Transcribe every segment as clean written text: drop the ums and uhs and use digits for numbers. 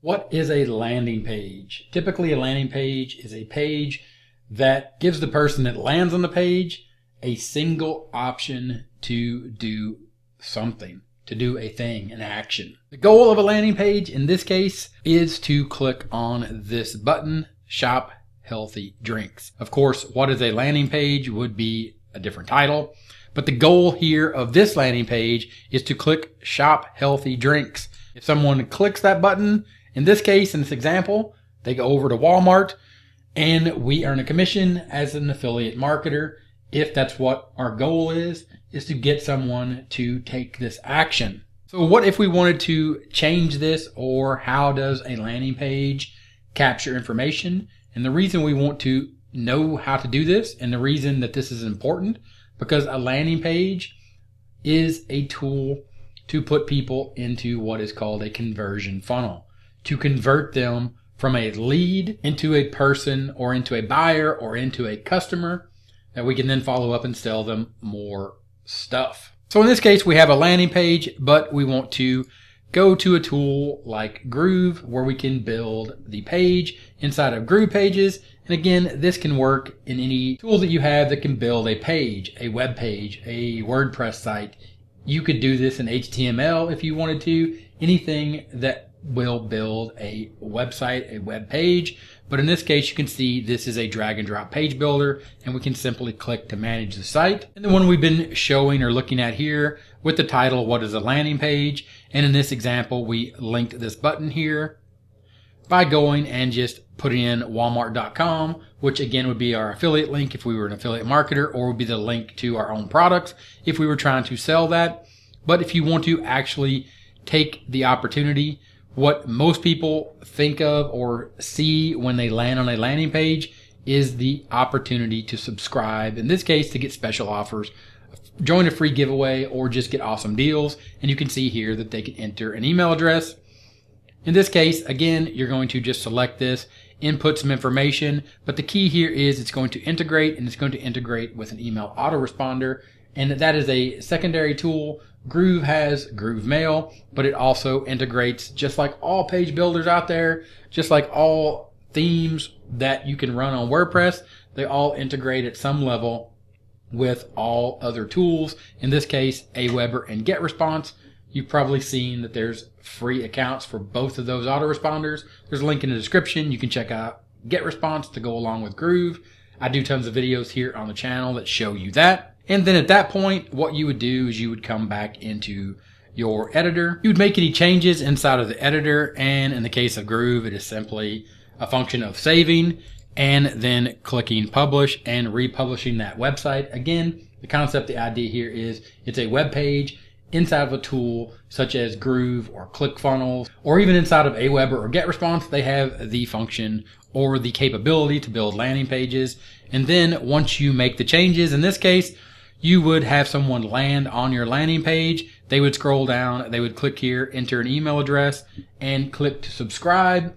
What is a landing page? Typically, a landing page is a page that gives the person that lands on the page a single option to do something, to do a thing, an action. The goal of a landing page in this case is to click on this button, Shop Healthy Drinks. Of course, what is a landing page would be a different title, but the goal here of this landing page is to click Shop Healthy Drinks. If someone clicks that button, in this case, in this example, they go over to Walmart and we earn a commission as an affiliate marketer. If that's what our goal is to get someone to take this action. So what if we wanted to change this, or how does a landing page capture information? And the reason we want to know how to do this, and the reason that this is important, because a landing page is a tool to put people into what is called a conversion funnel, to convert them from a lead into a person or into a buyer or into a customer that we can then follow up and sell them more stuff. So in this case, we have a landing page, but we want to go to a tool like Groove where we can build the page inside of Groove Pages. And again, this can work in any tool that you have that can build a page, a web page, a WordPress site. You could do this in HTML if you wanted to, anything that will build a website, a web page. But in this case, you can see this is a drag and drop page builder, and we can simply click to manage the site. And the one we've been showing or looking at here with the title, what is a landing page? And in this example, we linked this button here by going and just putting in walmart.com, which again would be our affiliate link if we were an affiliate marketer, or would be the link to our own products if we were trying to sell that. But if you want to actually take the opportunity, what most people think of or see when they land on a landing page is the opportunity to subscribe, in this case to get special offers, join a free giveaway, or just get awesome deals. And you can see here that they can enter an email address. In this case, again, you're going to just select this, input some information, but the key here is it's going to integrate, and it's going to integrate with an email autoresponder, and that is a secondary tool. Groove has Groove Mail, but it also integrates, just like all page builders out there, just like all themes that you can run on WordPress, they all integrate at some level with all other tools. In this case, Aweber and GetResponse. You've probably seen that there's free accounts for both of those autoresponders. There's a link in the description. You can check out GetResponse to go along with Groove. I do tons of videos here on the channel that show you that. And then at that point, what you would do is you would come back into your editor. You would make any changes inside of the editor. And in the case of Groove, it is simply a function of saving and then clicking publish and republishing that website. Again, the concept, the idea here is it's a web page inside of a tool such as Groove or ClickFunnels, or even inside of Aweber or GetResponse. They have the function or the capability to build landing pages. And then once you make the changes, in this case, you would have someone land on your landing page. They would scroll down, they would click here, enter an email address, and click to subscribe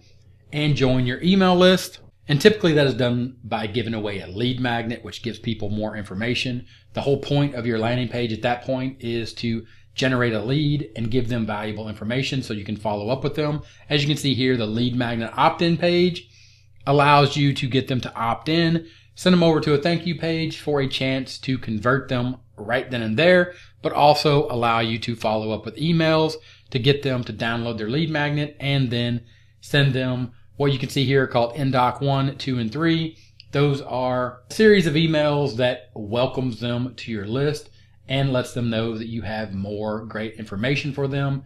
and join your email list. And typically that is done by giving away a lead magnet, which gives people more information. The whole point of your landing page at that point is to generate a lead and give them valuable information so you can follow up with them. As you can see here, the lead magnet opt-in page allows you to get them to opt in, send them over to a thank you page for a chance to convert them right then and there, but also allow you to follow up with emails to get them to download their lead magnet and then send them what you can see here called NDOC 1, 2, and 3. Those are a series of emails that welcomes them to your list and lets them know that you have more great information for them.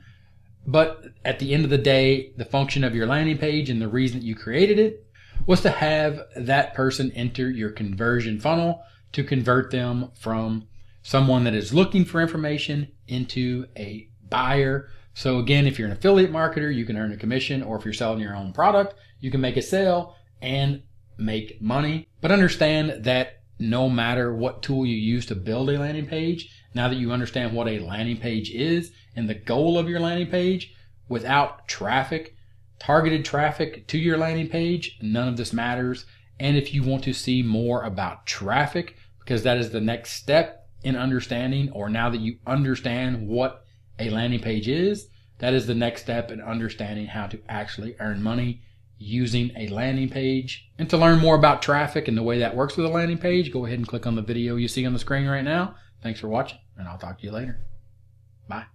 But at the end of the day, the function of your landing page and the reason that you created it was to have that person enter your conversion funnel to convert them from someone that is looking for information into a buyer. So again, if you're an affiliate marketer, you can earn a commission, or if you're selling your own product, you can make a sale and make money. But understand that no matter what tool you use to build a landing page, now that you understand what a landing page is and the goal of your landing page, without traffic, targeted traffic to your landing page, none of this matters. And if you want to see more about traffic, because that is the next step in understanding, or now that you understand what a landing page is, That is the next step in understanding how to actually earn money using a landing page. And to learn more about traffic and the way that works with a landing page, go ahead and click on the video you see on the screen right now. Thanks for watching, and I'll talk to you later. Bye.